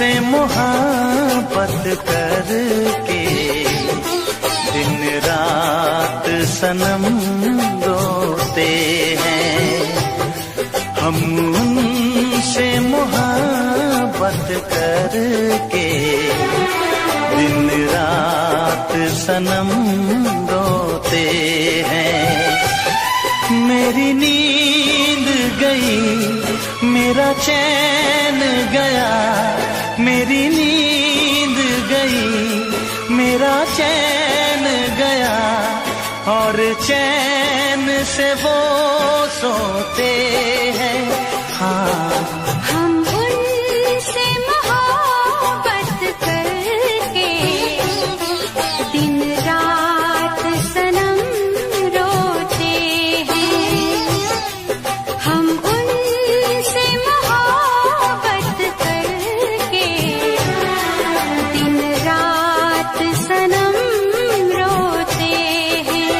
से मोहब्बत करके दिन रात सनम रोते हैं। हम उनसे मोहब्बत करके दिन रात सनम रोते हैं। मेरी नींद गई मेरा चैन गया, मेरी नींद गई मेरा चैन गया, और चैन से वो सोते हैं। हाँ, हम उनसे मोहब्बत करके दिन रात सनम रोते हैं। हम उनसे मोहब्बत करके दिन रात सनम रोते हैं।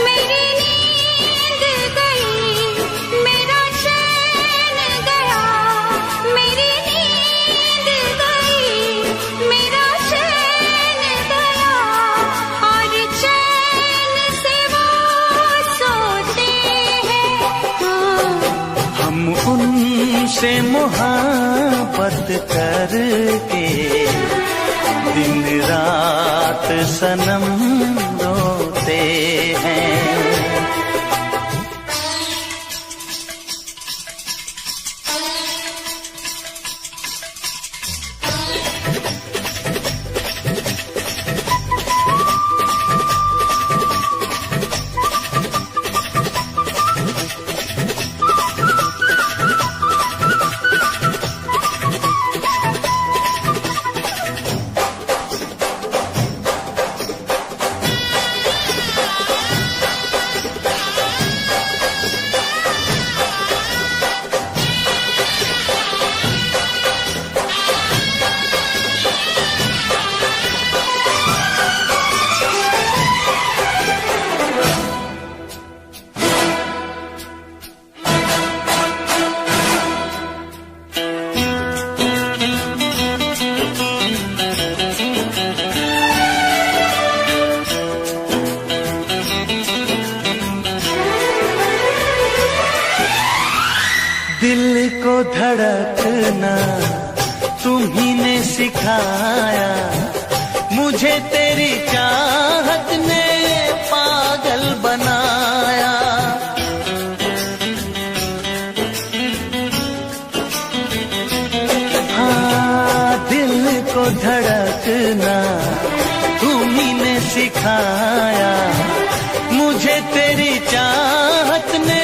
मेरी नींद गई मेरा चैन गया, मेरी नींद गई मेरा चैन गया, और चैन से वो सोते हैं। हाँ, हम उनसे मोहब्बत करके दिन रात सनम रोते हैं। दिल को धड़कना तुम्ही ने सिखाया, मुझे तेरी चाहत ने पागल बनाया। हाँ, दिल को धड़कना तुम्ही ने सिखाया, मुझे तेरी चाहत ने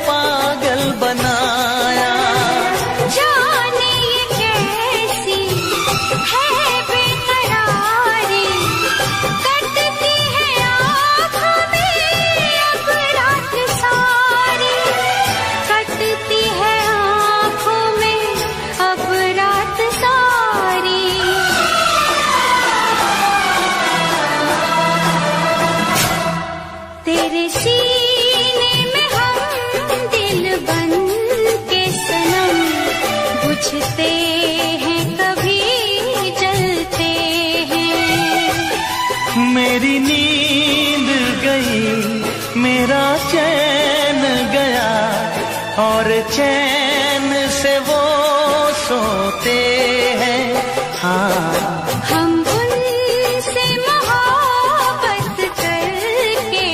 पागल बनाया। जाने ये कैसी है बेकरारी, कटती है आँखों में अब रात सारी, कटती है आँखों में अब रात सारी। तेरे सीने में हम दिल बन के सनम, बुझते हैं कभी जलते हैं। मेरी नींद गई मेरा चैन गया, और चैन से वो सोते हैं। हाँ, हम उनसे मोहब्बत करके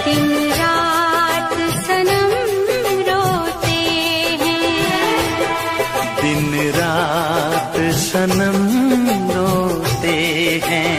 दिन रात सनम रोते हैं। दिन रात सनम रोते हैं।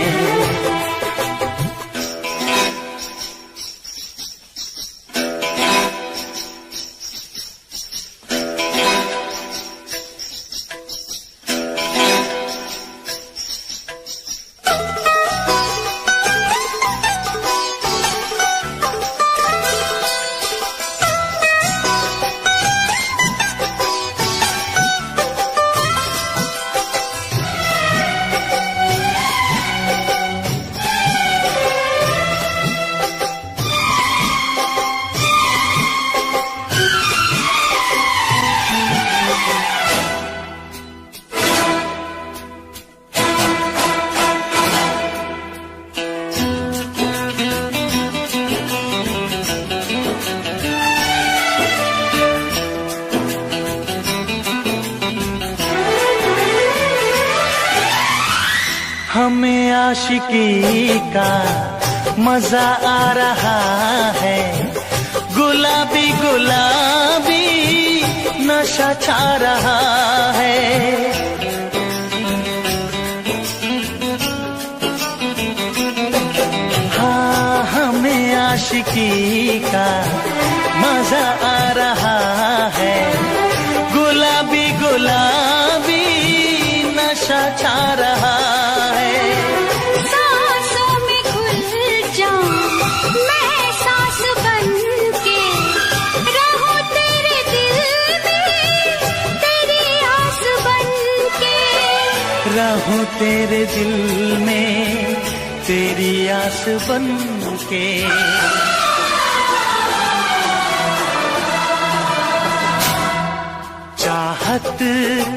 हमें आशिकी का मजा आ रहा है, गुलाबी गुलाबी नशा छा रहा है। हाँ, हमें आशिकी का मजा आ रहा है, गुलाबी गुलाबी नशा छा रहा है। सांसों में घुल जाऊं मैं सांस बन के, रहूं तेरे दिल में तेरी आस बन के, रहूं तेरे दिल में तेरी आस बन के। चाहत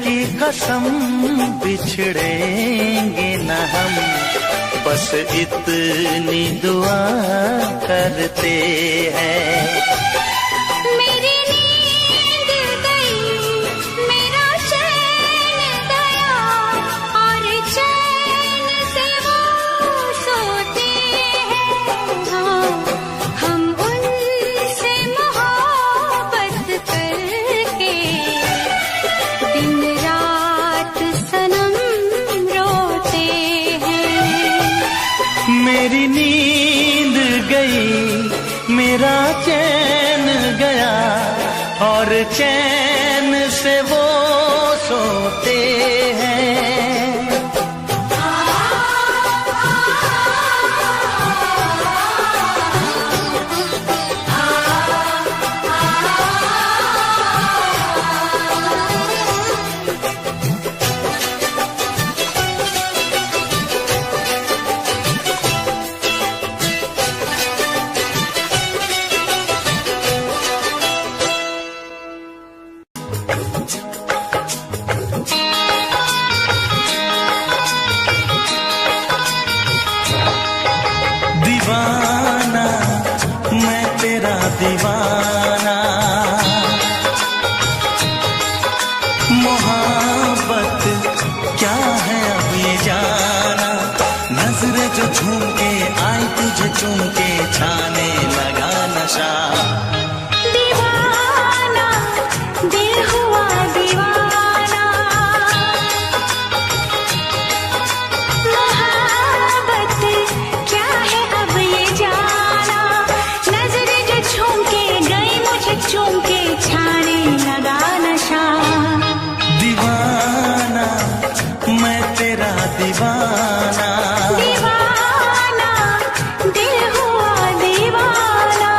की कसम बिछड़ेंगे न हम, बस इतनी दुआ करते हैं। मेरी नींद गई, मेरा चैन गया, और चैन से वो सोते हैं। हाँ, हम उनसे मोहब्बत करके दिन रात सनम रोते हैं। मेरी नींद गई, मेरा चैन गया, और चैन से वो सोते हैं। दीवाना मैं तेरा दीवाना, मोहब्बत क्या है अब ये जाना। नजरें जो झूम के आई तुझे चूम के, छाने लगा नशा। दीवाना दिल हुआ दीवाना, मोहब्बत क्या है अब ये जाना। नजरें जो झूम के गई मुझे चूम के, छाने लगा नशा। दीवाना मैं तेरा दीवाना, दीवाना दिल हुआ दीवाना।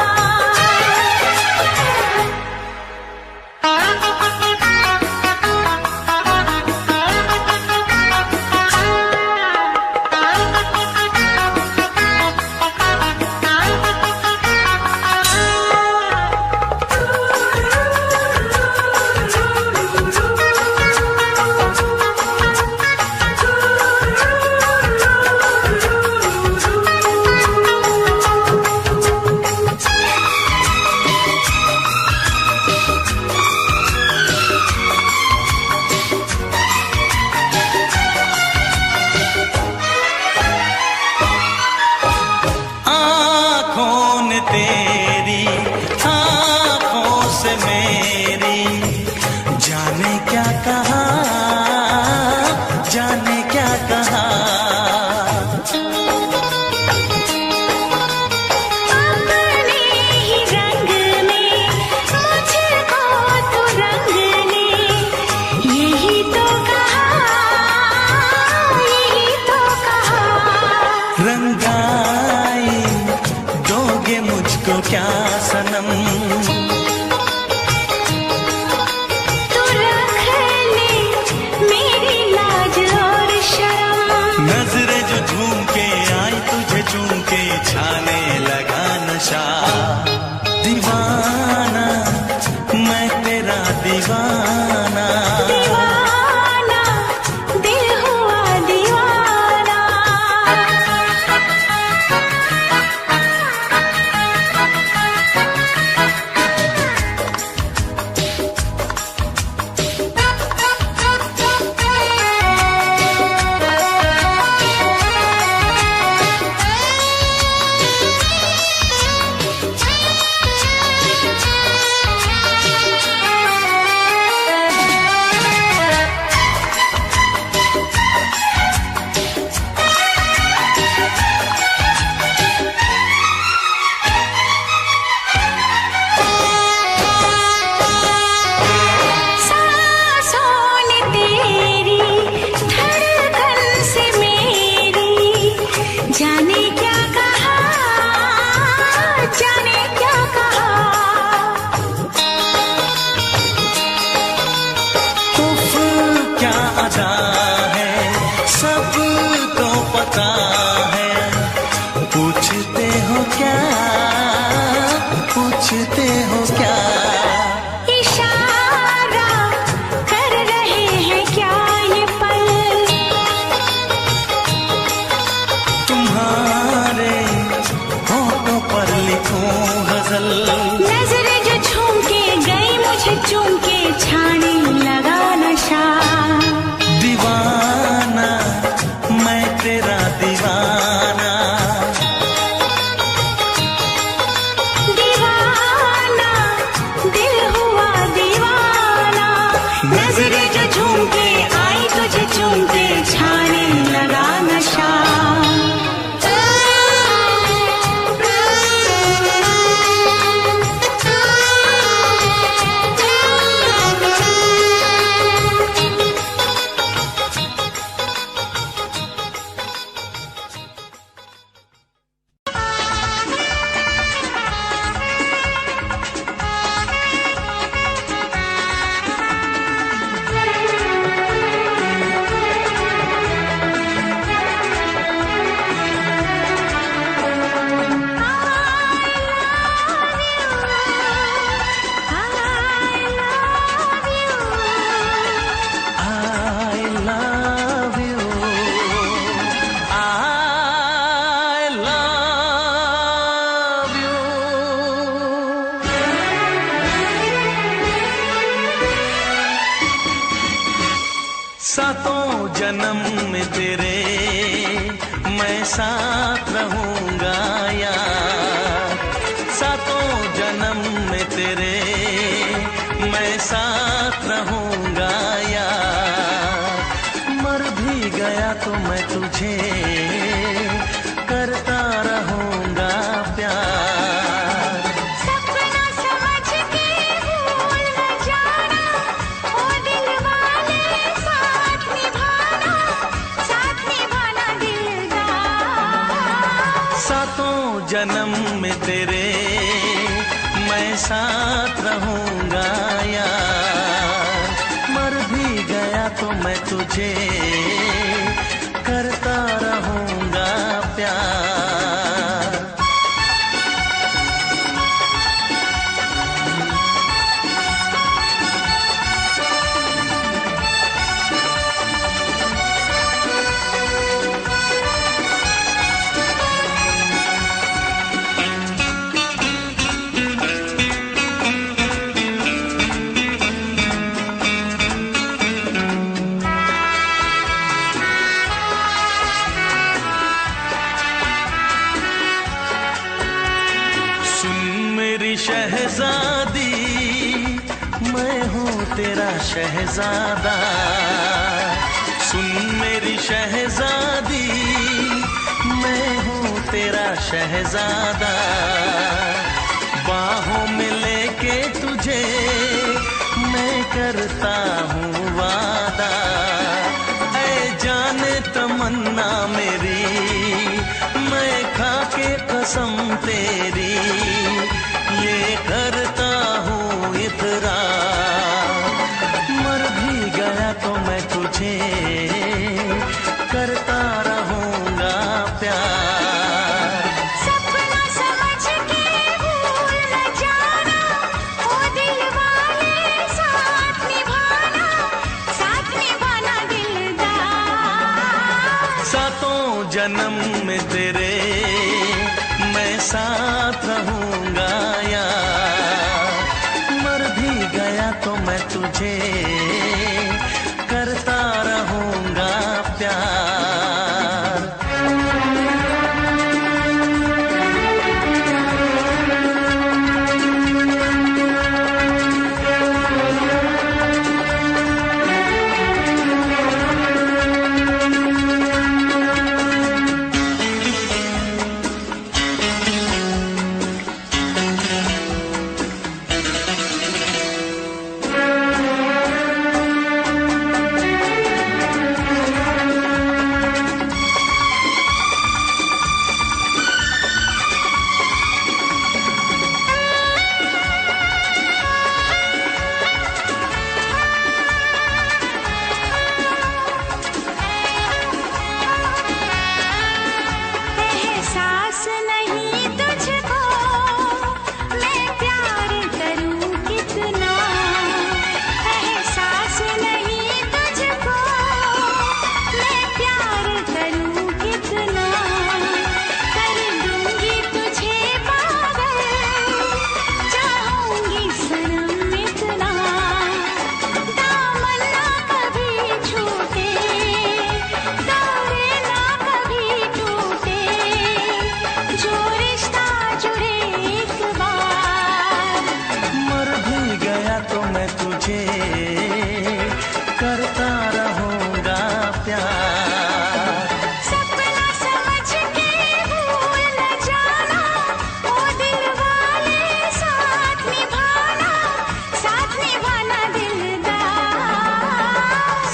वादा है, सबको पता है। पूछते हो क्या, पूछते हो क्या? इशारा कर रहे हैं क्या ये पल? तुम्हारे होठों पर लिखूं गजल। नजरें जो झूम के गई मुझे चूम के, छाने लगा नशा। दीवाना मैं तेरा दीवाना, दीवाना दिल हुआ दीवाना। नजरें जो झूम के आई तुझे चूम के, छाने लगा नशा। सातों जन्म में तेरे मैं साथ रहूंगा यार। सातों जन्म में तेरे मैं साथ रहूंगा यार। मर भी गया तो मैं तुझे करता रहूंगा प्यार। सपना समझ के भूल न जाना, ओ दिल वाले साथ निभाना दिलदार। सातों जन्म में तेरे मैं साथ रहूंगा यार। मर भी गया तो मैं तुझे करता रहूंगा प्यार। शहजादी मैं हूँ तेरा शहजादा। सुन मेरी शहजादी मैं हूँ तेरा शहजादा। बाहों में लेके तुझे मैं करता हूँ वादा। ऐ जाने तमन्ना मेरी मैं खा के कसम तेरी ये करता हूँ इकरार। मर भी गया तो मैं तुझे करता रहूंगा प्यार। सपना समझ के भूल न जाना, ओ दिल वाले साथ निभाना दिलदार। सातों जन्म में तेरे मैं साथ रहूंगा यार। मर भी गया तो मैं तुझे करता रहूंगा प्यार।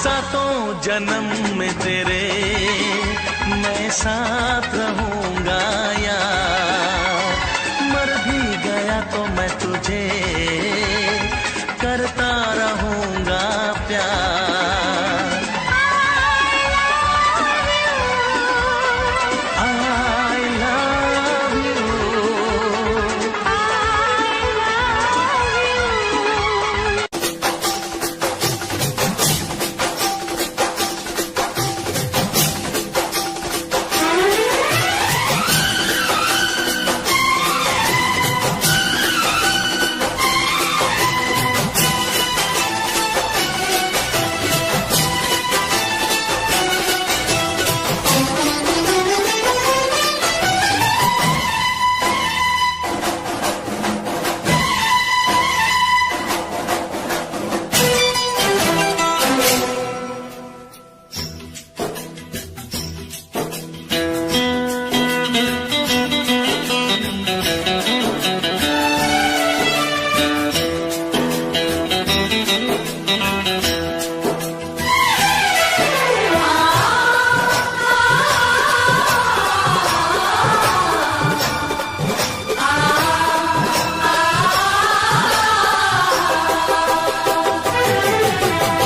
सातों जन्म में तेरे मैं साथ रहूंगा यार, मर भी गया तो मैं तुझे करता रहूंगा प्यार। I love you,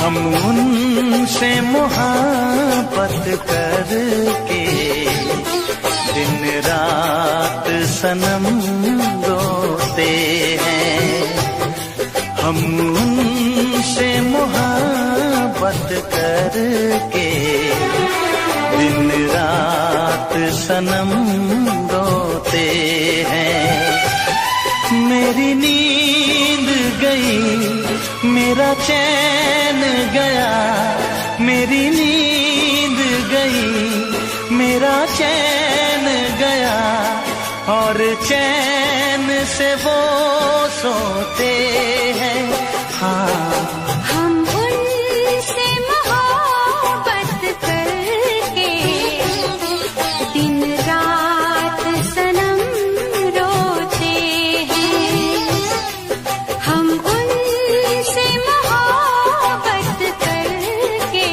हम उनसे मोहब्बत करके दिन रात सनम रोते हैं। हम उनसे मोहब्बत करके दिन रात सनम रोते हैं। मेरी नींद गई, मेरा चैन गया, मेरी नींद गई, मेरा चैन गया, और चैन से वो सोते हैं। हाँ, हम उनसे मोहब्बत करके दिन रात सनम रोते हैं। हम उनसे मोहब्बत करके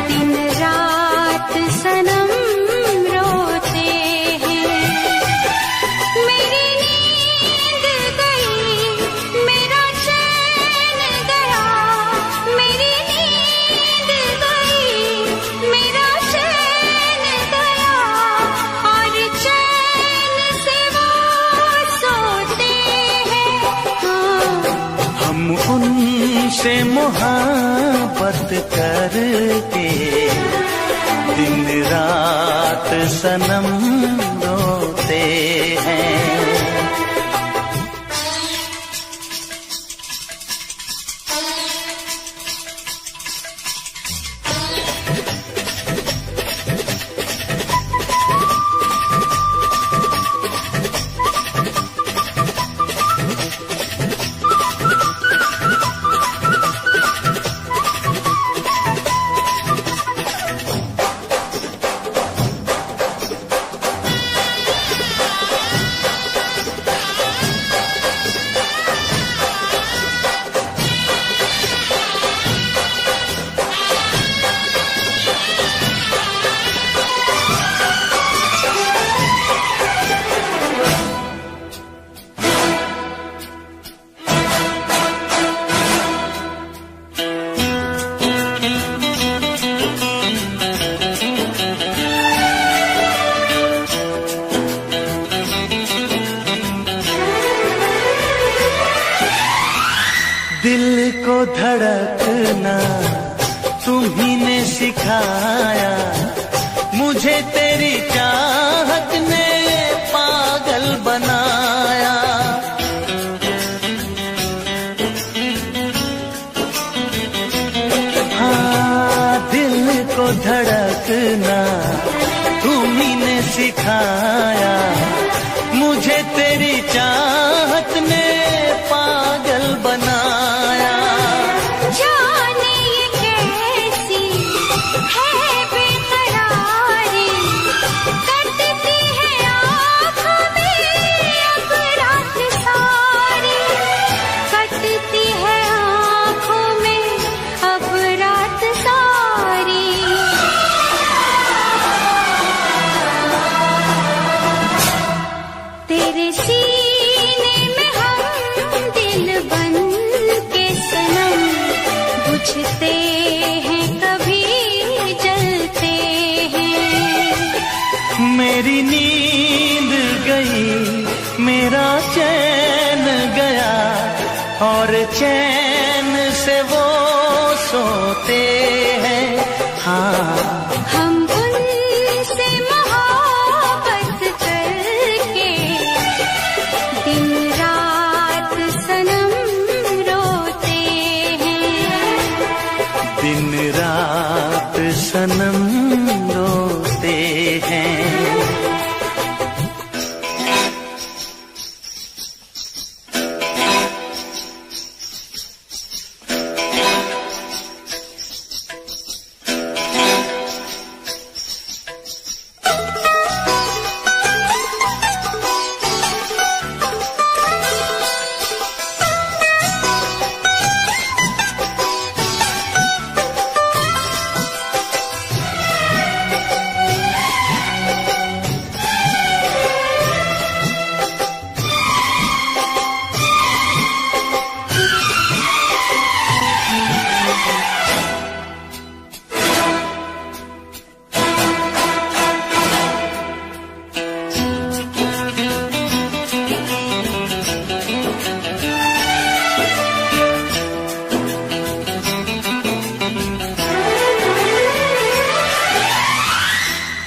दिन रात सनम रोते हैं। मेरी नींद गई, मेरा चैन गया, मेरी नींद गई, मेरा चैन गया, और चैन से वो सोते हैं। हाँ, हम उनसे मोहब्बत करके दिन रात सनम रोते हैं। दिल को धड़कना तुम्ही ने सिखाया, मुझे तेरी चाहत ने पागल बनाया। हाँ, दिल को धड़कना तुम्ही ने सिखाया, मुझे तेरी चाहत ने पागल बनाया। जाने ये कैसी है बेकरारी, कटती है आँखों में अब रात सारी, कटती है आँखों में अब रात और चैन से वो सोते हैं। हाँ, हम उनसे मोहब्बत करके दिन रात सनम रोते हैं। दिन रात सनम रोते हैं।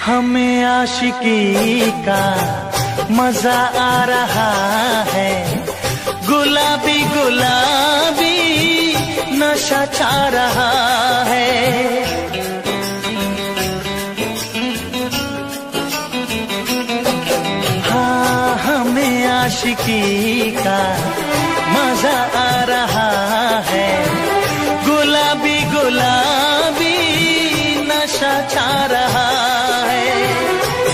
हमें आशिकी का मजा आ रहा है, गुलाबी गुलाबी नशा छा रहा है। हाँ, हमें आशिकी का मजा आ रहा है, गुलाबी गुलाबी नशा छा रहा है।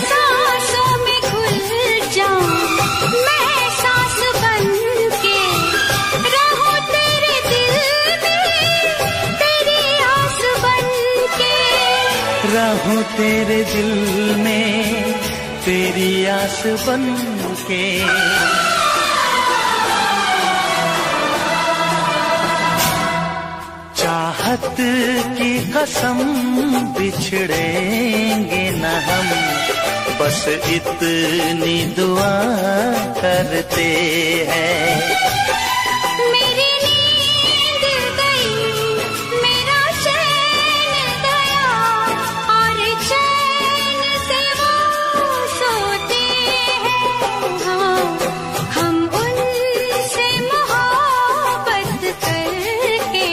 सांसों में घुल जाऊं मैं सांस बन के, रहूं तेरे दिल में तेरी आस बन के। रहूं तेरे दिल में तेरी आस बन के। चाहत की कसम बिछड़ेंगे न हम, बस इतनी दुआ करते हैं। मेरी नींद गई, मेरा चैन गया, और चैन से वो सोते हैं। हाँ, हम उनसे मोहब्बत करके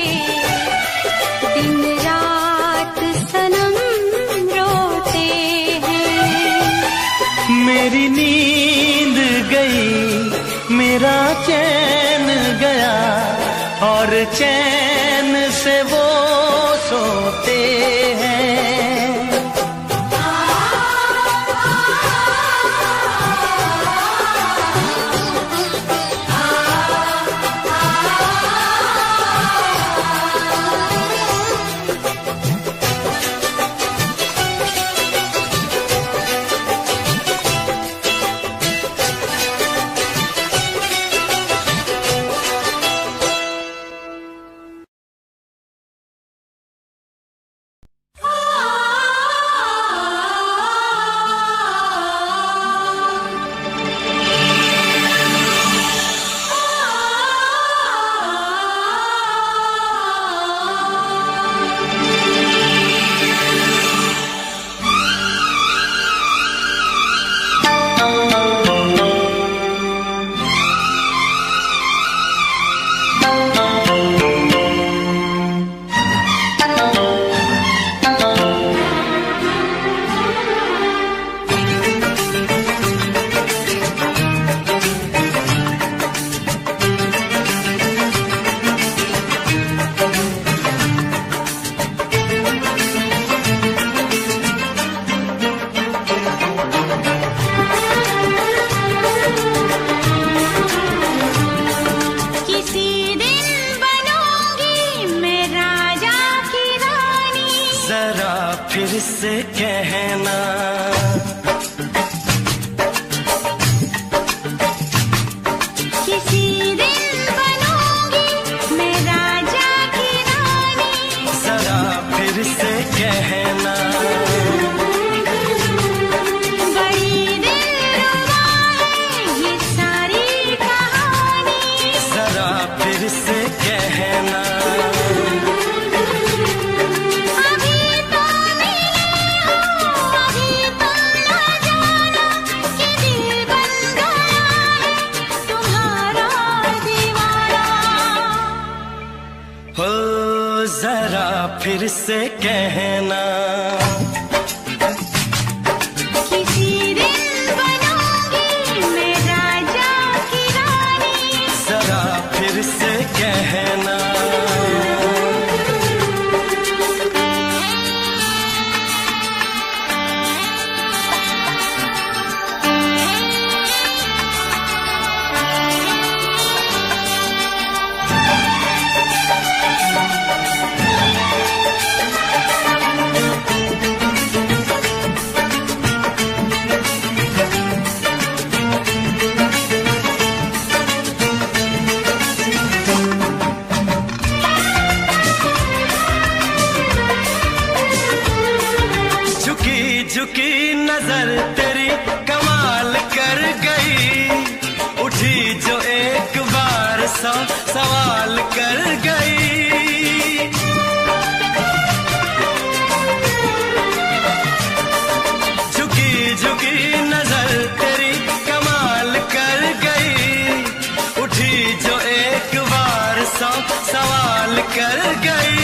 दिन रात सनम रोते हैं। मेरी नींद गई, मेरा चैन गया, और चैन से वो सोते हैं। फिर से कहना किसी दिन बनूंगी मैं राजा की रानी, जरा फिर से कहना बड़ी दिलरुबा है ये सारी कहानी, जरा फिर फिर से कहना, किसी दिन बनूंगी मैं राजा की रानी। जरा फिर से कहना, झुकी नजर तेरी कमाल कर गई, उठी जो एक बार सौ सवाल कर गई। झुकी झुकी नजर तेरी कमाल कर गई, उठी जो एक बार सौ सवाल कर गई।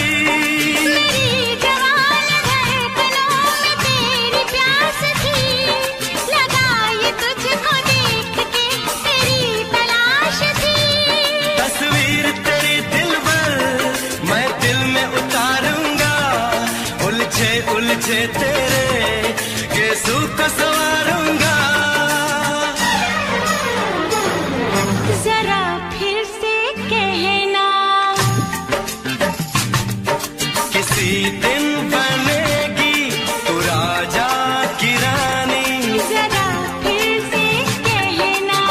उलझे तेरे गेसू को संवारूंगा, जरा फिर से कहना, किसी दिन बनेगी तू राजा की रानी। जरा फिर से कहना,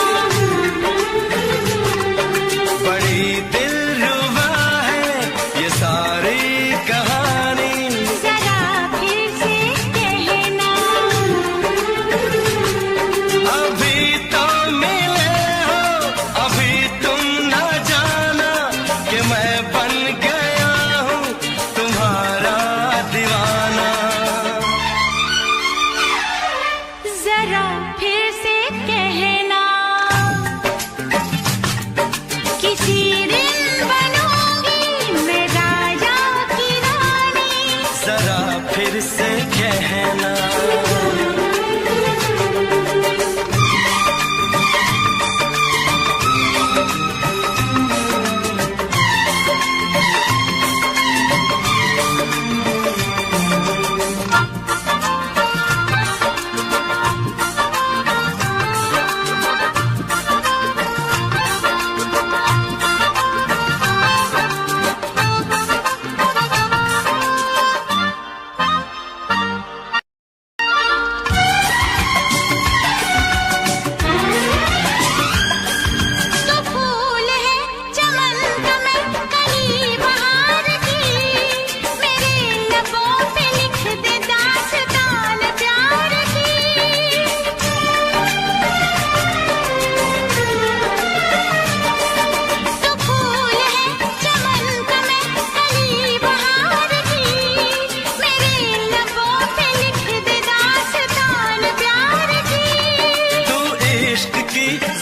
बड़ी दिलरुबा है ये सारी कहानी। फिर से कहना,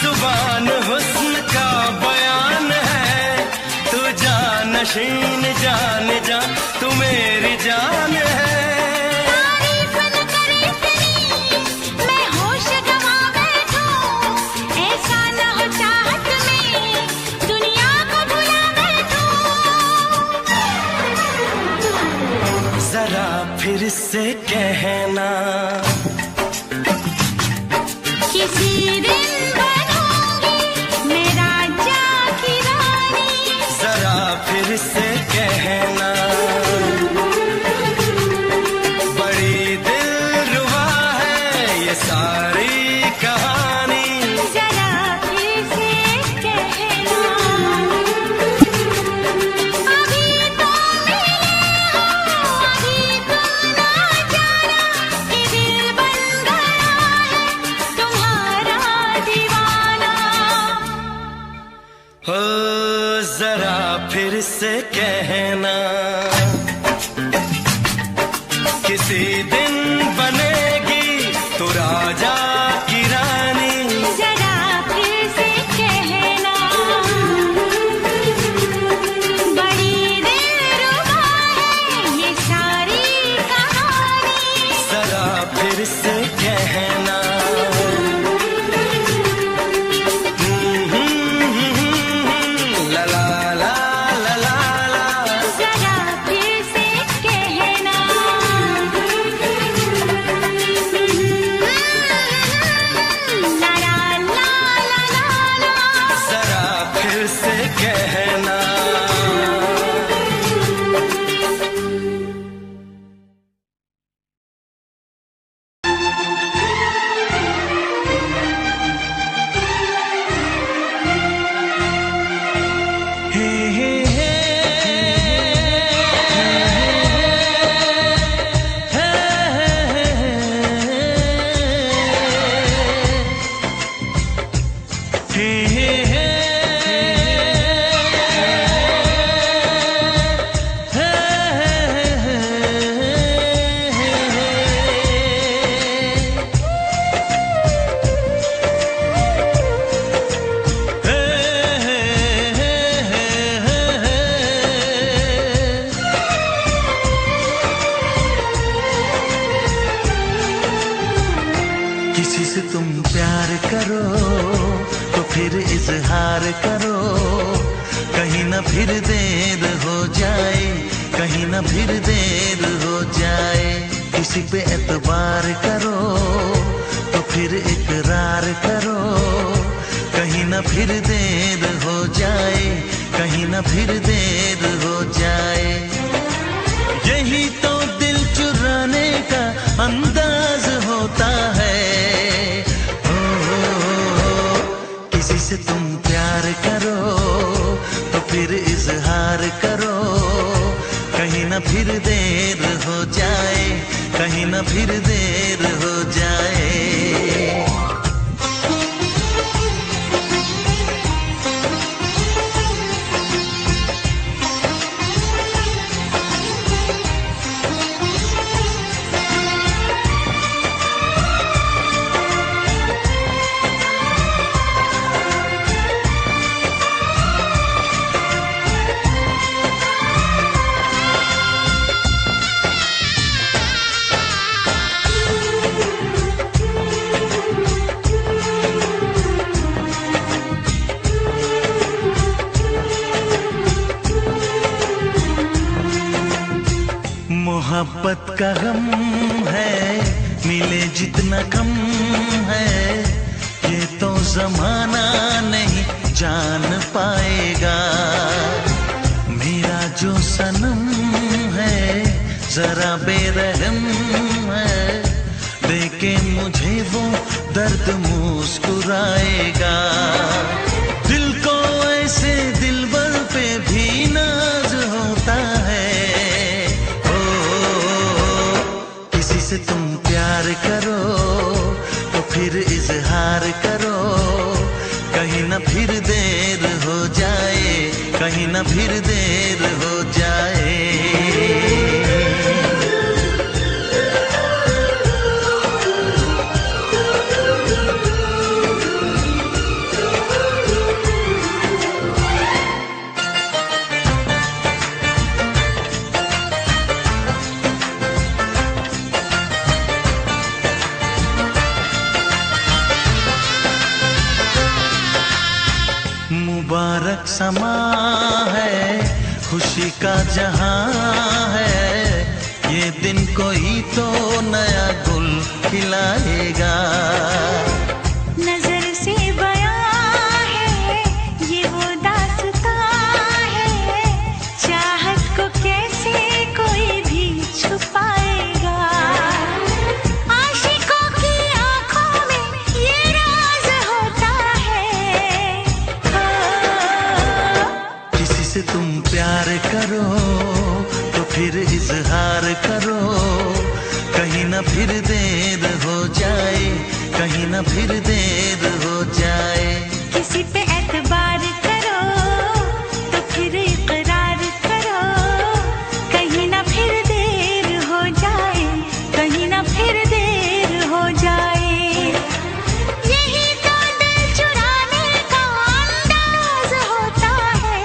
जुबान हुस्न का बयान है, तू जानशीन जान जा तू मेरी जान है। तारीफ न करे तेरी मैं होश गंवा बैठूं, ऐसा न हो चाहत में दुनिया को भुला बैठूं। जरा फिर से कहना, किसी दिन बनूंगी मैं राजा की रानी। जरा फिर से कहना, बड़ी दिलरुबा है ये सारी कहानी। जरा फिर से कहना, अभी तो मिले हो, अभी तुम ना जाना कि दिल बन गया है तुम्हारा दीवाना। हो जरा फिर से कहना, किसी दिन बनेगी तू राजा की रानी। जरा फिर से कहना, बड़ी दिलरुबा है से तुम प्यार करो तो फिर इजहार करो, कहीं ना फिर देर हो जाए, कहीं ना फिर देर हो जाए। किसी पे एतबार करो तो फिर इकरार करो, कहीं ना फिर देर हो जाए, कहीं ना फिर देर हो जाए। यही तो दिल चुराने का अंदाज होता है। किसी से तुम प्यार करो तो फिर इजहार करो, कहीं ना फिर देर हो जाए, कहीं ना फिर देर हो जाए। मोहब्बत का गम है, मिले जितना कम है, ये तो जमाना नहीं जान पाएगा। मेरा जो सनम है जरा बेरहम है, देखे मुझे वो दर्द मुस्कुराएगा। दिल को ऐसे दिलबर पे भी नाज होता है। से तुम प्यार करो तो फिर इजहार करो, कहीं ना फिर देर हो जाए, कहीं ना फिर देर हो जाए। मुबारक समा है, खुशी का जहां है, ये दिन कोई तो नया गुल खिलाएगा। नजर से बयां है ये वो दास्तां है, चाहत को कैसे कोई भी छुपाएगा। आशिकों की आंखों में ये राज होता है। किसी से तुम प्यार करो तो फिर इजहार करो, कहीं ना फिर देर हो जाए, कहीं ना फिर देर हो जाए। किसी पे एतबार करो तो फिर इकरार करो, कहीं ना फिर देर हो जाए, कहीं ना फिर देर हो जाए। यही तो दिल चुराने का अंदाज होता है।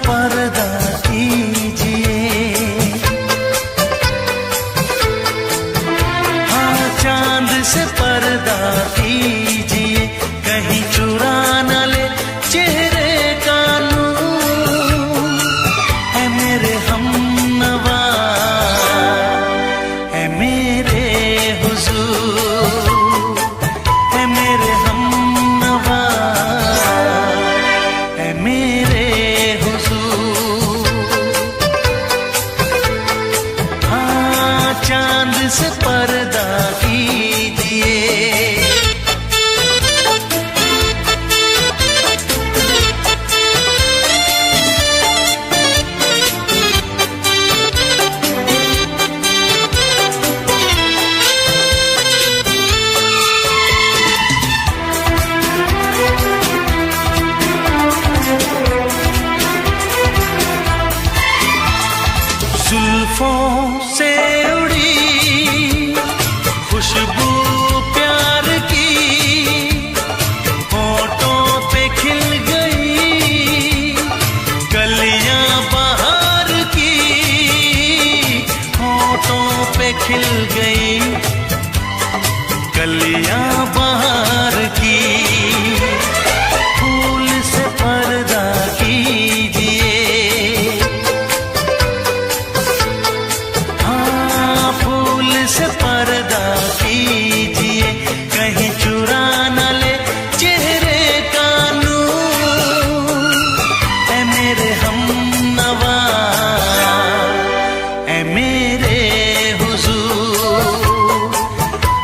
पर्दा कीजिए, हाँ चांद से पर्दा कीजिए, कहीं चुरा न ले चेहरे का नूर। है मेरे हमनवा, है मेरे हुजूर, है मेरे हमनवा, है मेरे हुजूर। हाँ चांद से पर्दा कीजिए, जुल्फों से उड़ी खुशबू प्यार की, होठों पे खिल गई कलियां बहार की, होठों पे खिल गई कलियां बहार की। फूल से पर्दा कीजिए, से पर्दा कीजिए, कहीं चुरा न ले चेहरे का नूर। ऐ मेरे हमनवा, ऐ मेरे हुजूर,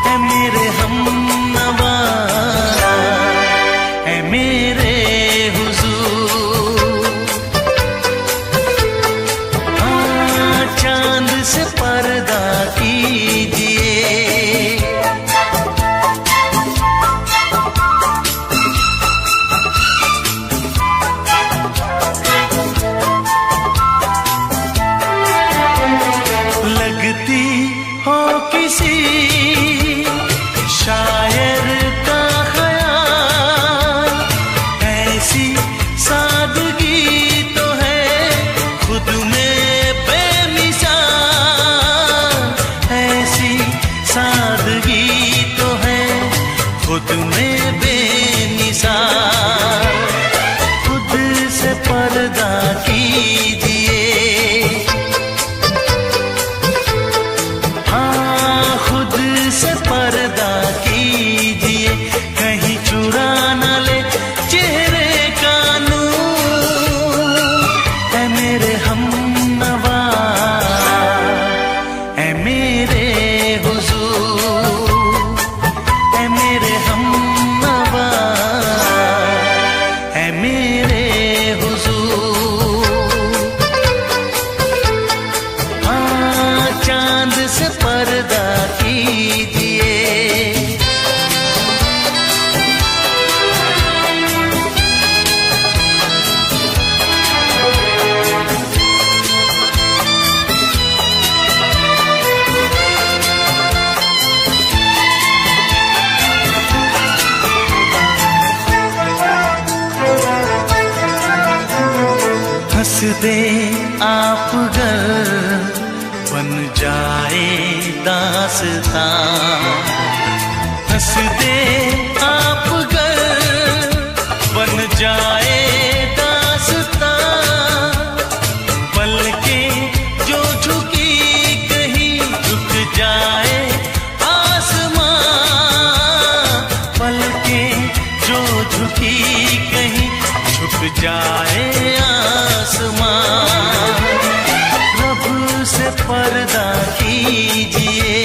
ऐ मेरे हमनवा, ऐ मेरे हुजूर। हाँ चांद से पर्दा कीजिए, लगती हो किसी शायर का ख्याल, ऐसी सादगी तो है खुद में बेमिसाल, ऐसी सादगी तो है खुद में बेमिसाल। खुद से पर्दा कीजिए, हाँ खुद से पर्दा कीजिए, कहीं चुरा न ले चेहरे का नूर। है मेरे हमनवा, है मेरे हुजूर, है मेरे हमनवा, है मेरे हुजूर। हाँ चांद से पर्दा कीजिए, हंस दे आप गर बन जाए दास्तां, हंस दे आप गर बन जाए दास्तां। पलकें जो झुकी कहीं झुक जाए आसमां, पलकें जो झुकी कहीं झुक जाए आसमां। रब से पर्दा कीजिए,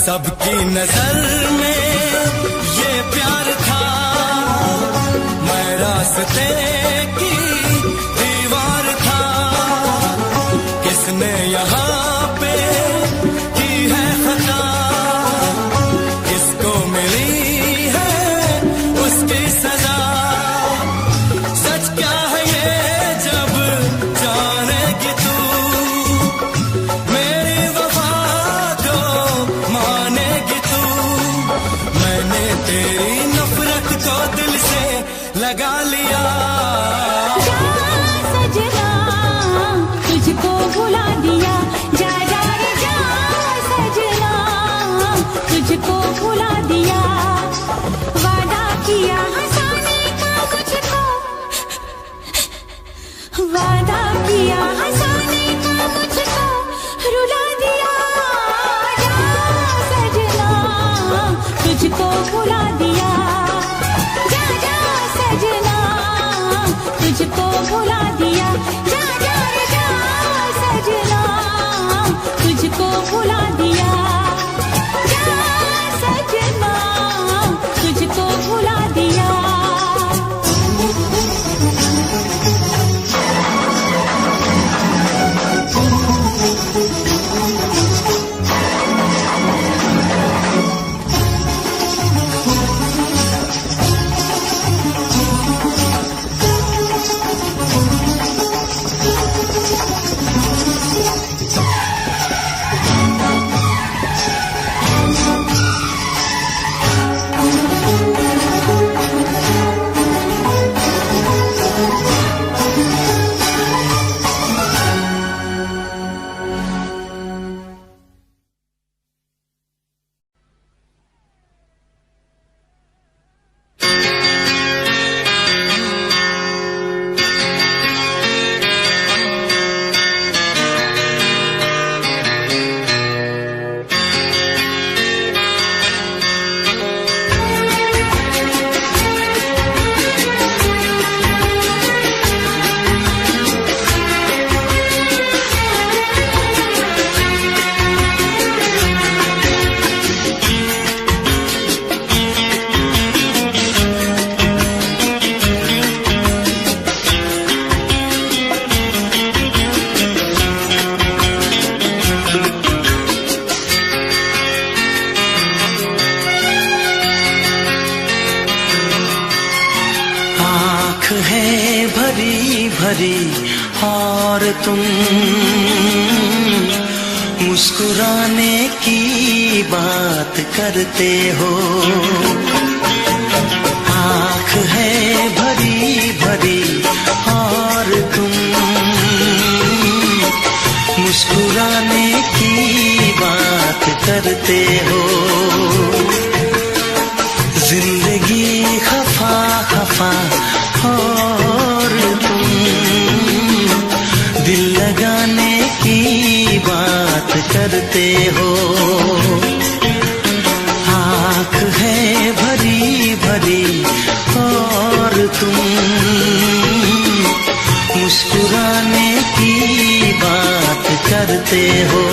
सबकी नजर में ये प्यार था, मैं रास्ते की दीवार था। किसने यहाँ पे की है खता, किसको मिली है उसकी सजा। सच क्या है ये जब जानेगी तू, मेरी वफा जो मानेगी तू। मैंने तेरी नफरत को दिल से लगा लिया। जा सजना तुझको भुला दिया, जा जा रे जा सजना तुझको भुला दिया। वादा किया हंसाने का मुझको, वादा किया हंसाने का मुझको रुला दिया। जा सजना तुझको भुला दिया, जा जा सजना तुझको भुला दिया। जा जा रे जा सजना तुझको भुला दिया, जा सजना तुझको भुला दिया। है भरी भरी और तुम मुस्कुराने की बात करते हो। आँख है भरी भरी और तुम मुस्कुराने की बात करते हो। जिंदगी खफा खफा और तुम दिल लगाने की बात करते हो। आँख है भरी भरी और तुम मुस्कुराने की बात करते हो।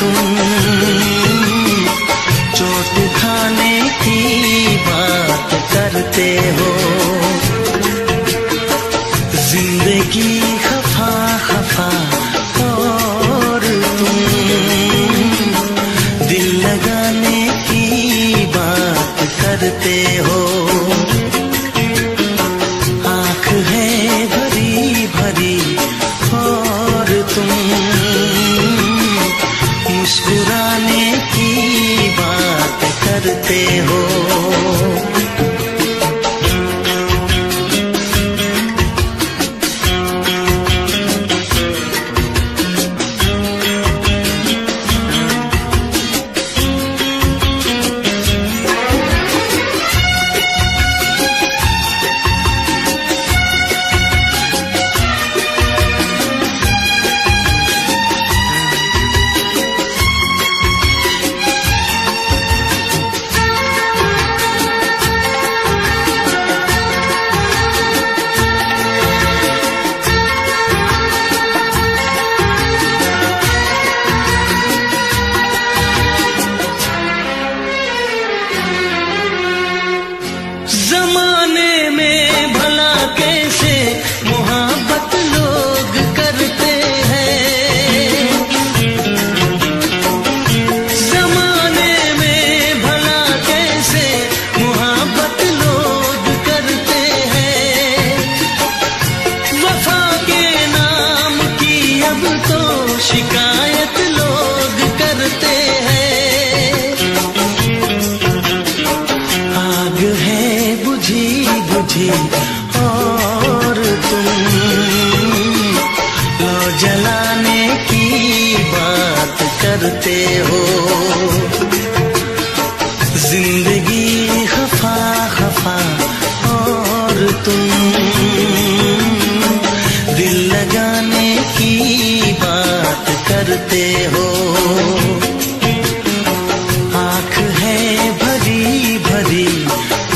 तुम चोट खाने की बात करते हो। जिंदगी खफा खफा और तुम दिल लगाने की बात करते हो। आँख है भरी भरी और तुम मुस्कुराने की बात करते हो। जमाने में भला कैसे मोहब्बत लोग करते हैं। जमाने में भला कैसे मोहब्बत लोग करते हैं। वफा के नाम की अब तो शिकायत लोग करते हैं। आग है बुझी बुझी और तुम लो जलाने की बात करते हो। जिंदगी खफा खफा और तुम दिल लगाने की बात करते हो। आँख है भरी भरी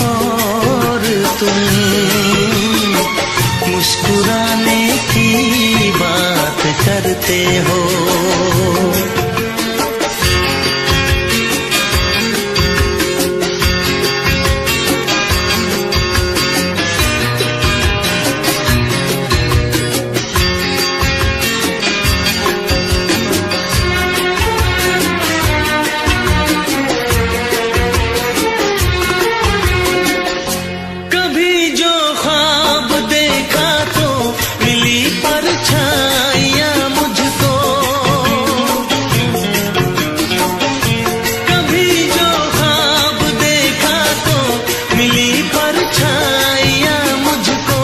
और तुम मुस्कुराने की बात करते हो। कभी जो ख्वाब देखा तो मिली परछाइयाँ मुझको। कभी जो ख्वाब देखा तो मिली परछाइयाँ मुझको।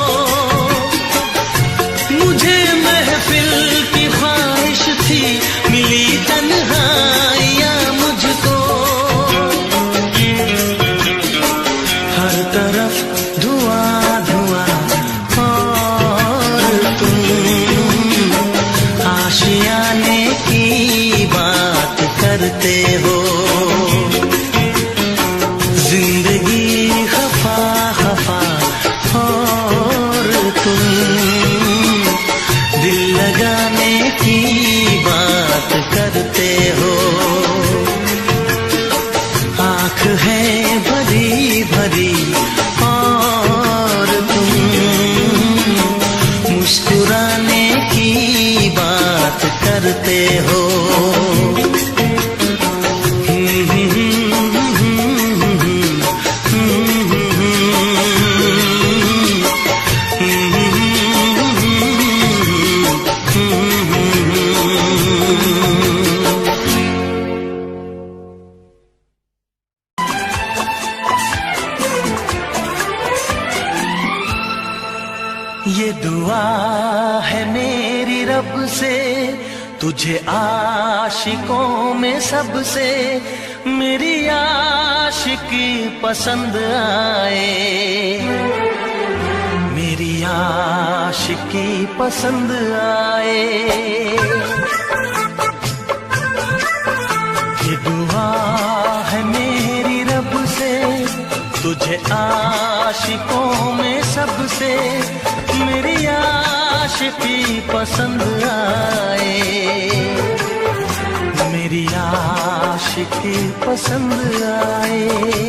मुझे महफिल की ख्वाहिश थी मिली तन्हाइयाँ मुझको। हर तरफ धुआं धुआं और तुम आशियाने की बात करते हो। जिंदगी खफा खफा और तुम दिल लगाने की बात करते हो। आँख है भरी भरी और तुम मुस्कुराने की बात करते हो। ये दुआ है मेरी रब से तुझे आशिकों में सबसे मेरी आशिकी पसंद आए। मेरी आशिकी पसंद आए। ये दुआ है मेरी रब से तुझे आशिकों में सबसे मेरी आशिकी पसंद आए। मेरी आशिकी पसंद आए।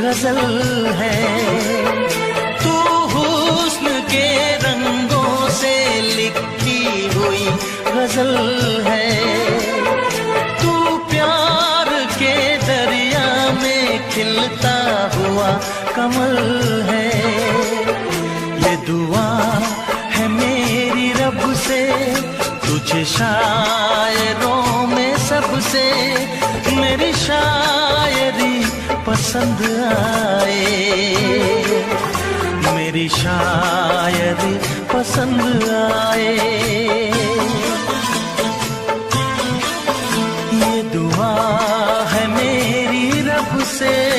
गजल है तू, हुस्न के रंगों से लिखी हुई गजल है। तू प्यार के दरिया में खिलता हुआ कमल है। ये दुआ है मेरी रब से, तुझे शायरों में सबसे मेरी शायरी पसंद आए। मेरी शायरी पसंद आए। ये दुआ है मेरी रब से।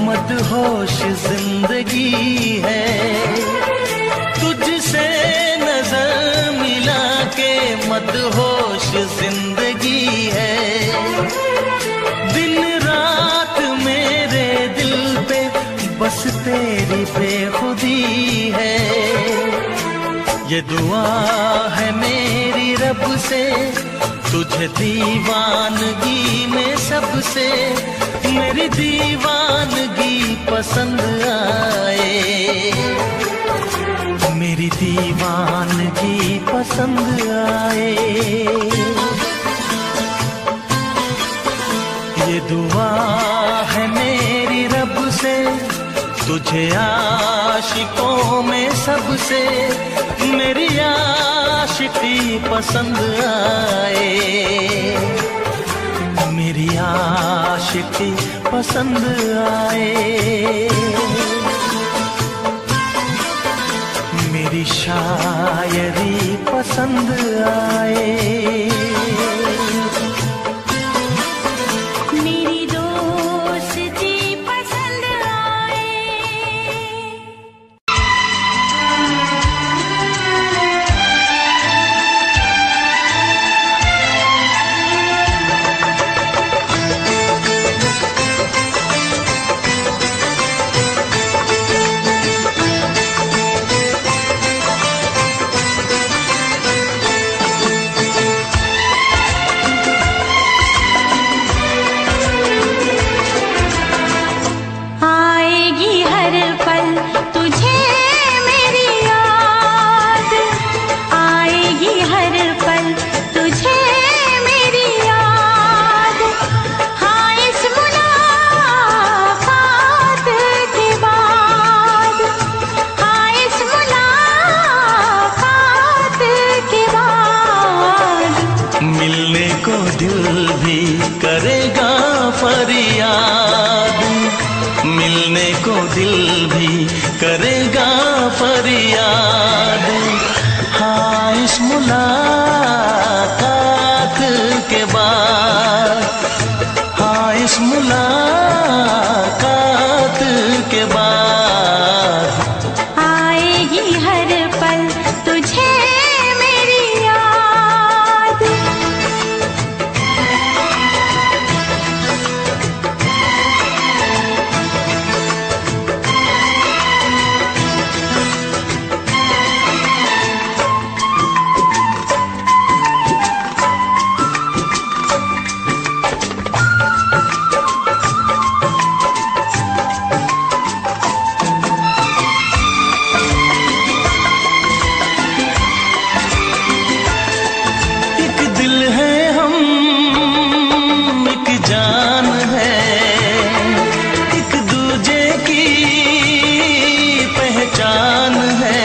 मदहोश जिंदगी है, तुझसे नजर मिला के मदहोश जिंदगी है। दिन रात मेरे दिल पे बस तेरी बेखुदी है। ये दुआ है मेरी रब से, तुझे दीवानगी में सबसे मेरी दीवानगी पसंद आए। मेरी दीवानगी पसंद आए। ये दुआ है मेरी रब से, तुझे आशिकों में सबसे मेरी आशिकी पसंद आए। मेरी आशिकी पसंद आए। मेरी शायरी पसंद आए। फरियाद, मिलने को दिल भी करेगा फरियाद। हाँ, इस मुलाकात के बाद, हाँ इस मुलाकात के बाद आएगी हर पल तुझे मेरी याद। जान है, एक दूजे की पहचान है।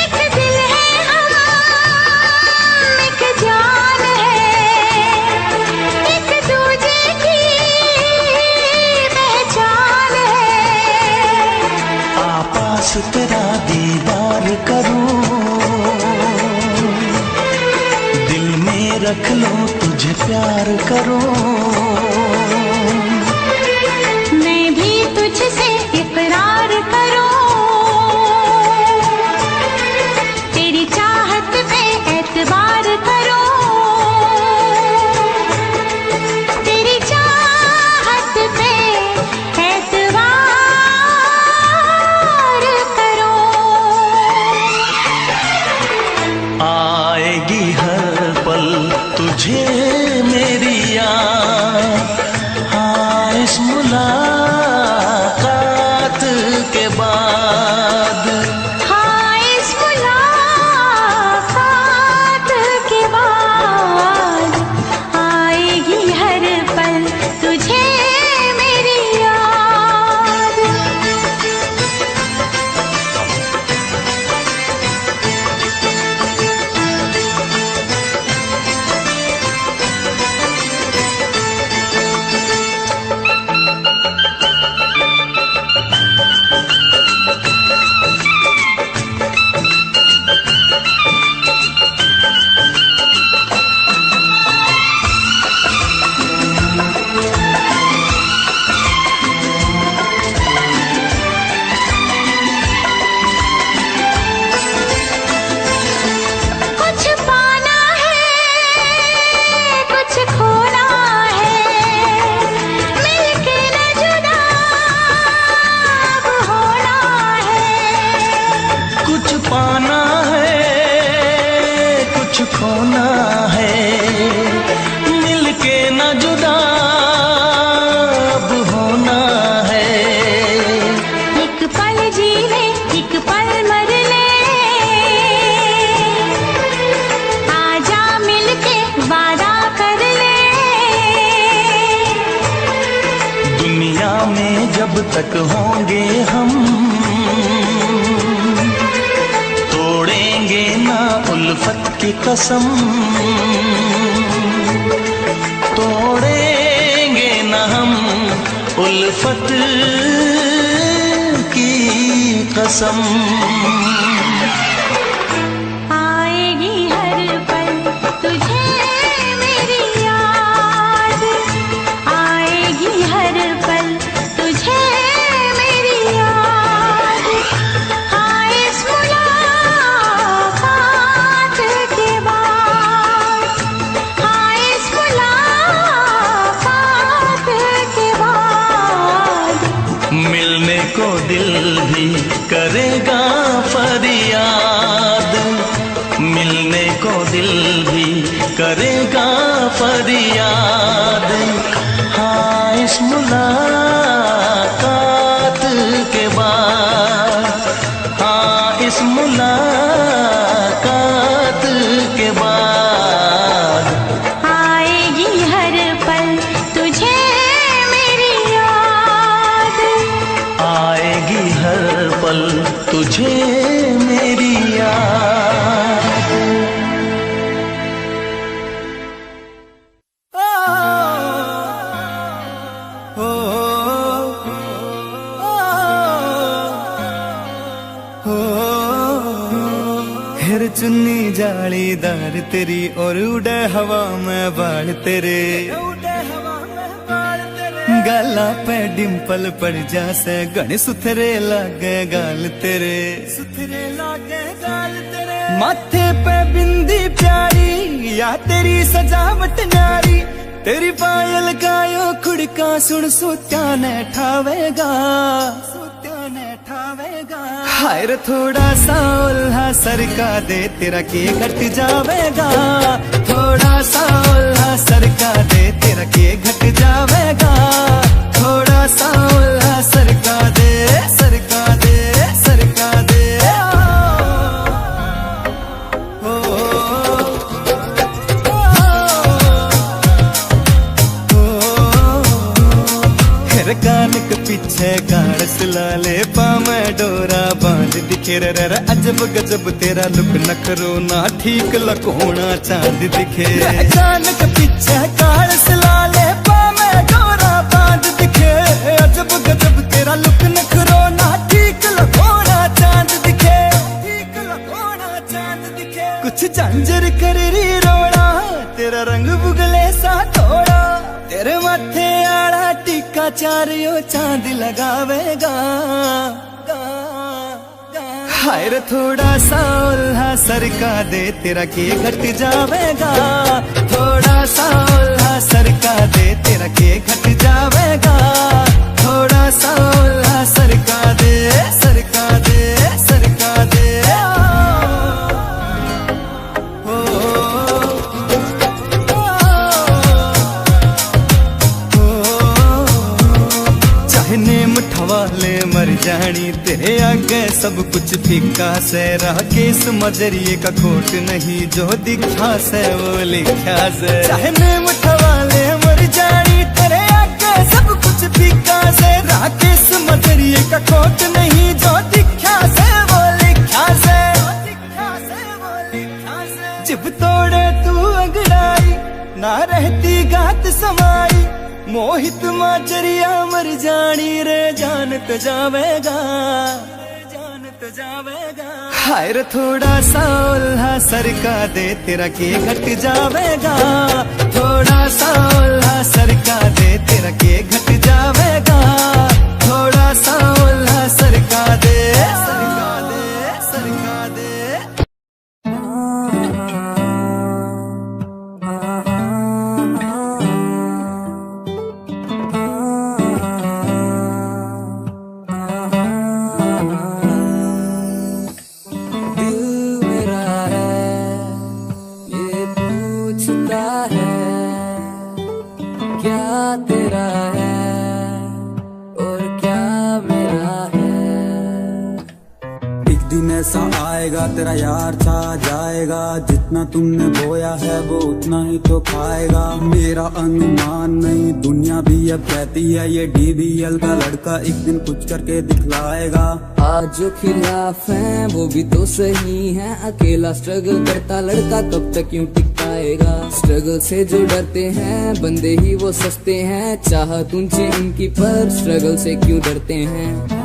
एक दिल है हम, एक जान है, एक दूजे की पहचान है। आपास तेरा दीदार करूं, दिल में रख लो तुझे प्यार करूं। मैं भी तुझसे इकरार करूं, तेरी चाहत पे एतबार करूं, तेरी चाहत पे एतबार करूं। आएगी हर पल तुझे मेरी याद, हाँ इस मुलाकात के बाद, हाँ इस मुलाकात के बाद आएगी हर पल तुझे मेरी याद। कुछ पाना है, कुछ खोना है, मिलके न जुदा अब होना है। कुछ पाना है कुछ खोना है, मिलके न जुदा अब होना है। एक पल जी ले, एक पल मर ले, आजा मिलके वादा कर ले। दुनिया में जब तक होंगे हम, तोड़ेंगे ना उल्फत की कसम, तोड़ेंगे ना हम उल्फत की कसम। आएगी हर पल तुझे मेरी याद, आएगी हर पल तुझे मेरी याद। हाँ इस मुलाकात के बाद, हाँ इस मुलाकात के बाद मिलने को दिल भी करेगा फरियाद, मिलने को दिल भी करेगा फरियाद। हाँ इस मुलाकात के बाद, हाँ इस मुलाकात के बाद आएगी हर पल तुझे मेरी याद, आएगी हर पल तुझे फिर चुन्नी जालीदार तेरी और उड़े हवा में बाल तेरे, गाला पे डिम्पल पड़ जासे गण सुथरे लागे गाल तेरे, सुथरे लागे गाल तेरे। माथे पे बिंदी प्यारी या तेरी सजावट न्यारी, तेरी पायल गायो खुड़का सुन सोत्या ने ठावेगा, सोत्या ने ठावेगा। हाय रे थोड़ा सा उल्हा सरका दे तेरा के घट जावेगा, थोड़ा सा उल्हा सरका दे तेरा के घट जावेगा, थोड़ा सा उल्हा सरका दे, सरका दे, सरका दे। कान के पीछे गाड़ सिलाले पामे डोरा बांध दिखे रे अजब गजब तेरा लुक नखरो ना ठीक लकोना चांद दिखे। कान के पीछे गाड़ सिलाले पामे डोरा बांध दिखे, अजब गजब तेरा लुक नखरो ना ठीक लकोना चांद दिखे, ठीक लकोना चांद दिखे। कुछ झांझर कर री रोड़ा तेरा रंग बुगले सा थोड़ा, तेरे माथे आड़ा टीका चारियो चांद लगावेगा। हाय रे थोड़ा सा उल्हा सरका दे तेरा के घट जावेगा, थोड़ा सा उल्हा सरका दे तेरा के घट जावेगा, थोड़ा सा उल्हा सरका दे, सरका दे, सरका दे। वाले मर जानी तेरे आगे सब कुछ फीका से, रहा केस मजरिए का खोट नहीं जो दिखा से वो लिखा से। चाहे मैं मुठवाले मर जानी तेरे आगे सब कुछ फीका से, रहा केस मजरिए का खोट नहीं जो दिखा से वो लिखा से, जिब तोड़े तू अंगड़ाई ना रहती गात समाई, मोहित माचरिया मर जानी रे जान तो जावेगा, जान तो जावेगा। हाय रे थोड़ा सा उल्हा सरका दे तेरा के घट जावेगा, थोड़ा सा उल्हा सरका दे तेरा के घट जावेगा, थोड़ा सा उल्हा सरका दे, सरका दे, सरका दे। ऐसा आएगा तेरा यार छा जाएगा, जितना तुमने बोया है वो उतना ही तो खाएगा। मेरा अनुमान नहीं दुनिया भी अब कहती है ये DBL का लड़का एक दिन कुछ करके दिखलाएगा। आज जो खिलाफ हैं वो भी तो सही हैं, अकेला स्ट्रगल करता लड़का कब तक यूं टिक पाएगा। स्ट्रगल से जो डरते हैं बंदे ही वो सस्ते हैं, चाहत ऊंची उनकी पर स्ट्रगल से क्यों डरते हैं।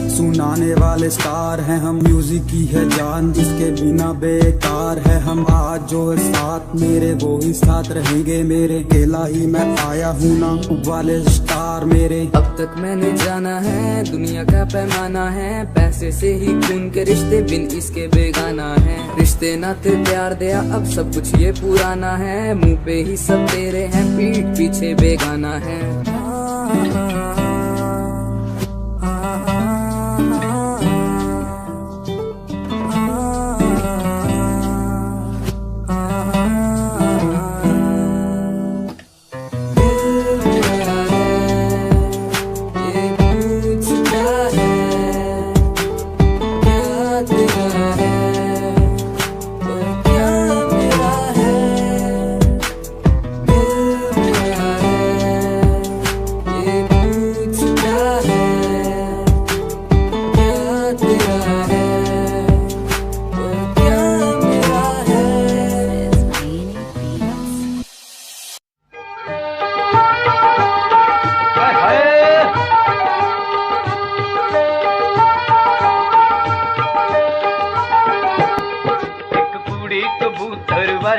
सुनाने वाले स्टार हैं हम, म्यूजिक की है जान जिसके बिना बेकार है हम। आज जो है साथ मेरे वो ही साथ रहेंगे मेरे, अकेला ही मैं आया हूँ ना वाले स्टार मेरे। अब तक मैंने जाना है दुनिया का पैमाना है, पैसे से ही खून के रिश्ते बिन इसके बेगाना है। रिश्ते नाते प्यार दिया अब सब कुछ ये पुराना है, मुंह पे ही सब तेरे हैं पीठ पीछे बेगाना है।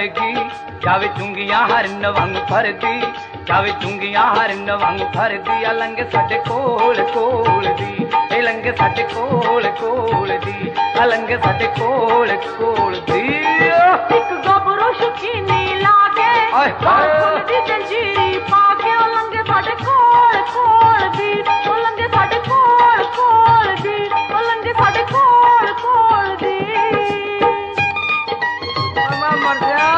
ਵਰਗੀ ਜਾਵੇ ਚੁੰਗੀਆਂ ਹਰਨ ਵਾਂਗ ਫਰਦੀ ਜਾਵੇ ਚੁੰਗੀਆਂ ਹਰਨ ਵਾਂਗ ਫਰਦੀ ਆ ਲੰਘੇ ਸਾਡੇ ਕੋਲ ਕੋਲ ਦੀ ਇਹ ਲੰਘੇ ਸਾਡੇ ਕੋਲ ਕੋਲ ਦੀ ਆ ਲੰਘੇ ਸਾਡੇ ਕੋਲ ਕੋਲ ਦੀ ਇੱਕ ਗੱਭਰੂ ਸ਼ੁਕੀਨੀ ਲਾ ਕੇ ਫੁੱਲ ਦੀ ਜੰਜੀਰੀ ਪਾ ਕੇ ਉਹ ਲੰਘੇ ਸਾਡੇ ਕੋਲ ਕੋਲ ਦੀ ਉਹ ਲੰਘੇ ਸਾਡੇ ਕੋਲ ਕੋਲ ਦੀ ਉਹ ਲੰਘੇ ਸਾਡੇ ਕੋਲ ਕੋਲ ਦੀ ਮੈਂ ਮਰ ਜਾ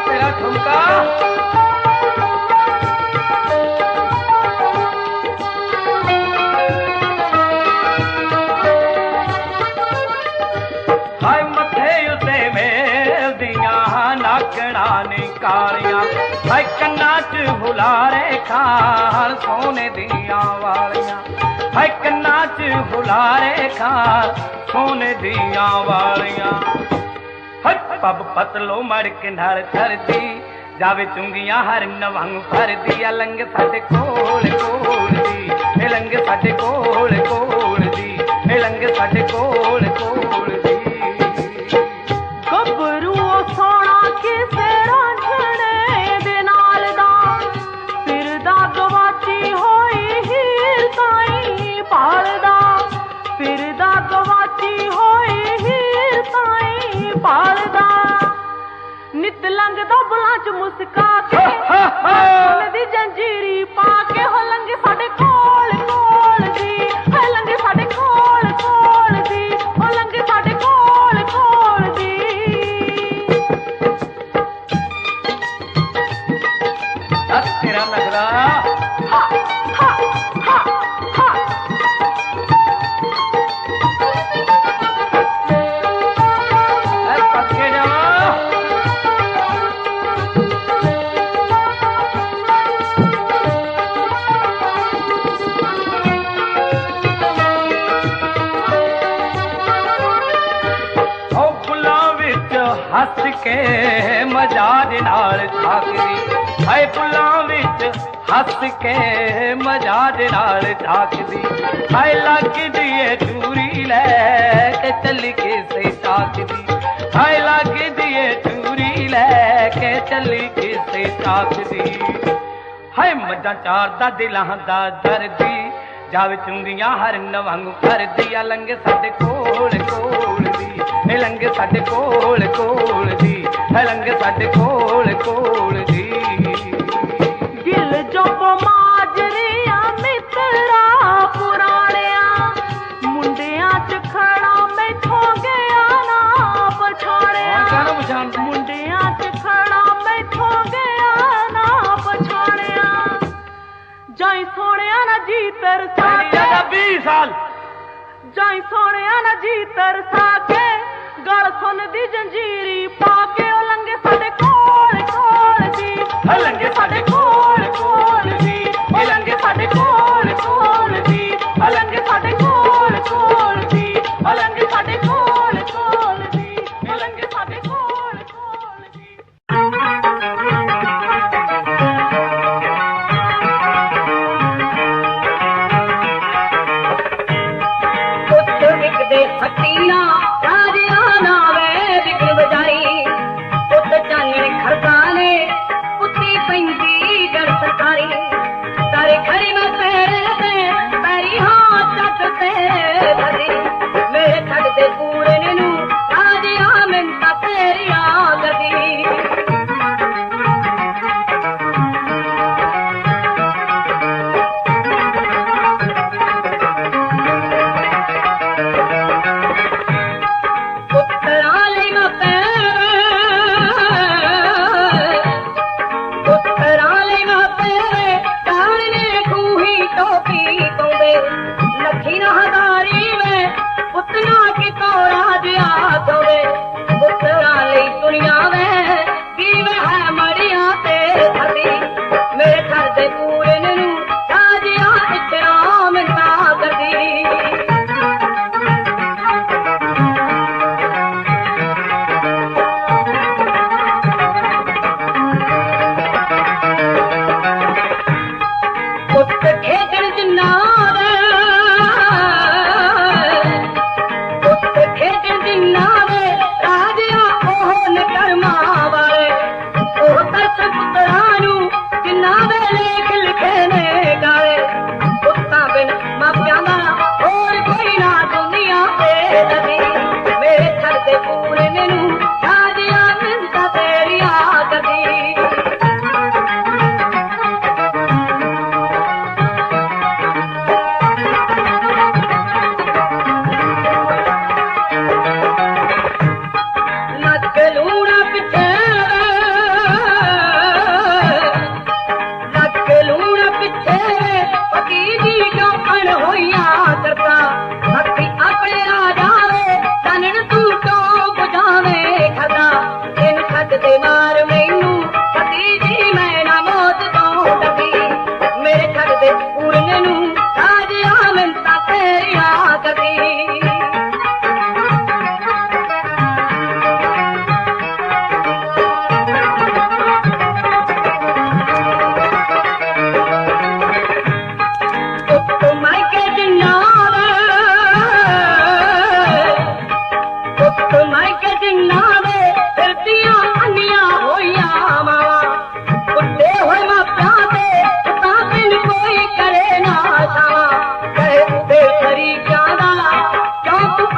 ਤੇਰਾ ਠੁਮਕਾ ਹਾਏ ਮੱਥੇ ਉੱਤੇ ਮੇਲਦੀਆਂ ਨਾਕੜਾਂ ਨੀ ਕਾਲੀਆਂ ਹਾਏ ਕੰਨਾਂ 'ਚ ਹੁਲਾਰੇ ਖਾਲ ਸੋਨੇ ਦੀਆਂ ਵਾਲੀਆਂ ਹਾਏ ਕੰਨਾਂ 'ਚ ਹੁਲਾਰੇ ਖਾਲ ਸੋਨੇ ਦੀਆਂ ਵਾਲੀਆਂ ਹਾਏ ਪੱਬ ਪਤਲੋ ਮੜਕ ਨਾਲ ਕਰਦੀ ਜਾਵੇ ਚੁੰਗੀਆਂ ਹਰਨ ਵਾਂਗ ਫਰਦੀ ਆ ਲੰਘ ਸਾਡੇ ਕੋਲ ਕੋਲ ਦੀ ਇਹ ਲੰਘ ਸਾਡੇ ਕੋਲ ਕੋਲ ਦੀ ਇਹ ਲੰਘ ਸਾਡੇ ਕੋਲ ਕੋਲ ਦੀ ਗੱਭਰੂ ਸੋਹਣਾ ਕਿਸੇ ਰਾਂਝਣੇ ਦੇ ਨਾਲ ਦਾ ਫਿਰਦਾ ਗਵਾਚੀ ਹੋਈ ਹੀਰ ਤਾਈ ਭਾਲਦਾ ਫਿਰਦਾ ਗਵਾਚੀ ਹੋਈ ਹੀਰ ਤਾਈ ਭਾਲਦਾ ਨਿਤ ਲੰਘਦਾ ਬੁਲਾਂ ਚ ਮੁਸਕਾ ਕੇ ਸੋਨੇ ਦੀ ਜੰਜੀਰੀ ਪਾ ਕੇ ਹੋ ਲੰਘੇ ਸਾਡੇ ਕੋਲ ਕੋਲ ਦੀ ਹੈ ਲੰਘੇ ਸਾਡੇ ਕੋਲ ਕੋਲ ਦੀ ਹੋ ਲੰਘੇ ਸਾਡੇ ਕੋਲ ਕੋਲ ਦੀ ਦੱਸ ਤੇਰਾ ਨਗਰਾ ਹਾ ਹਾ ਹਾ ਹਾ ਐ ਪੱਕੇ ਜਾ ਉਹ ਫੁੱਲਾਂ ਵਿੱਚ ਹੱਸ ਕੇ ਮਜ਼ਾਜ ਨਾਲ ਝਾਕਦੀ ਹਾਏ ਫੁੱਲਾਂ ਵਿੱਚ ਹੱਸ ਕੇ ਮਜ਼ਾਜ ਨਾਲ ਝਾਕਦੀ ਹਾਏ ਲੱਗਦੀ ਏ ਚੂਰੀ ਲੈ ਕੇ ਚੱਲੀ ਕਿਸੇ ਤਾਕਦੀ ਹਾਏ ਲੱਗਦੀ ਏ ਚੂਰੀ ਲੈ ਕੇ ਚੱਲੀ ਕਿਸੇ ਤਾਕਦੀ ਹਾਏ ਮੱਝਾਂ ਚਾਰਦਾ ਦਿਲਾਂ ਦਾ ਦਰਦੀ ਜਾਵੇ ਚੁੰਗੀਆਂ ਹਰਨ ਵਾਂਗ ਫਰਦੀ ਆ ਲੰਘੇ ਸਾਡੇ ਕੋਲ ਕੋਲ ਦੀ ਇਹ ਲੰਘੇ ਸਾਡੇ ਕੋਲ ਕੋਲ ਦੀ ਇਹ ਲੰਘੇ ਸਾਡੇ ਕੋਲ ਕੋਲ ਦੀ ਦਿਲ ਜੋ ਮਾਜਰੀਆਂ ਮਿੱਤਰਾ ਪੁਰਾਣਿਆਂ ਮੁੰਡਿਆਂ ਚ ਖੜਾ ਮੈਥੋਂ ਗਿਆ ਨਾ ਪਛਾਣਿਆ ਕਾਹਨੂੰ ਪਛਾਣ ਮੁੰਡਿਆਂ ਚ ਖੜਾ ਮੈਥੋਂ ਗਿਆ ਨਾ ਪਛਾਣਿਆ ਜਾਈ ਸੋਹਣਿਆ ਨਾ ਜੀ ਤਰਸਾ ਕੇ 20 ਸਾਲ ਜਾਈ ਸੋਹਣਿਆ ਨਾ ਜੀ ਤਰਸਾ ਕੇ ਗਲ ਸੁਣ ਦੀ ਜੰਜੀਰੀ ਪਾ ਕੇ ਉਹ ਲੰਘੇ ਸਾਡੇ ਕੋਲ ਕੋਲ ਦੀ ਹੈ ਲੰਘੇ ਸਾਡੇ ਕੋਲ ਕੋਲ ਦੀ ਉਹ ਲੰਘੇ ਸਾਡੇ ਕੋਲ ਕੋਲ ਦੀ ਉਹ ਲੰਘੇ ਸਾਡੇ ਕੋਲ ਕੋਲ ਦੀ ਉਹ ਲੰਘੇ ਸਾਡੇ ਕੋਲ ਕੋਲ ਦੀ ਉਹ ਲੰਘੇ ਸਾਡੇ ਕੋਲ ਕੋਲ ਦੀ ਵਿਕਦੇ ਹੱਟੀਆਂ ਰਾਜਿਆਂ ਨਾਵੇਂ ਵਿਕਣ ਵਜਾਈ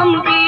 अंबी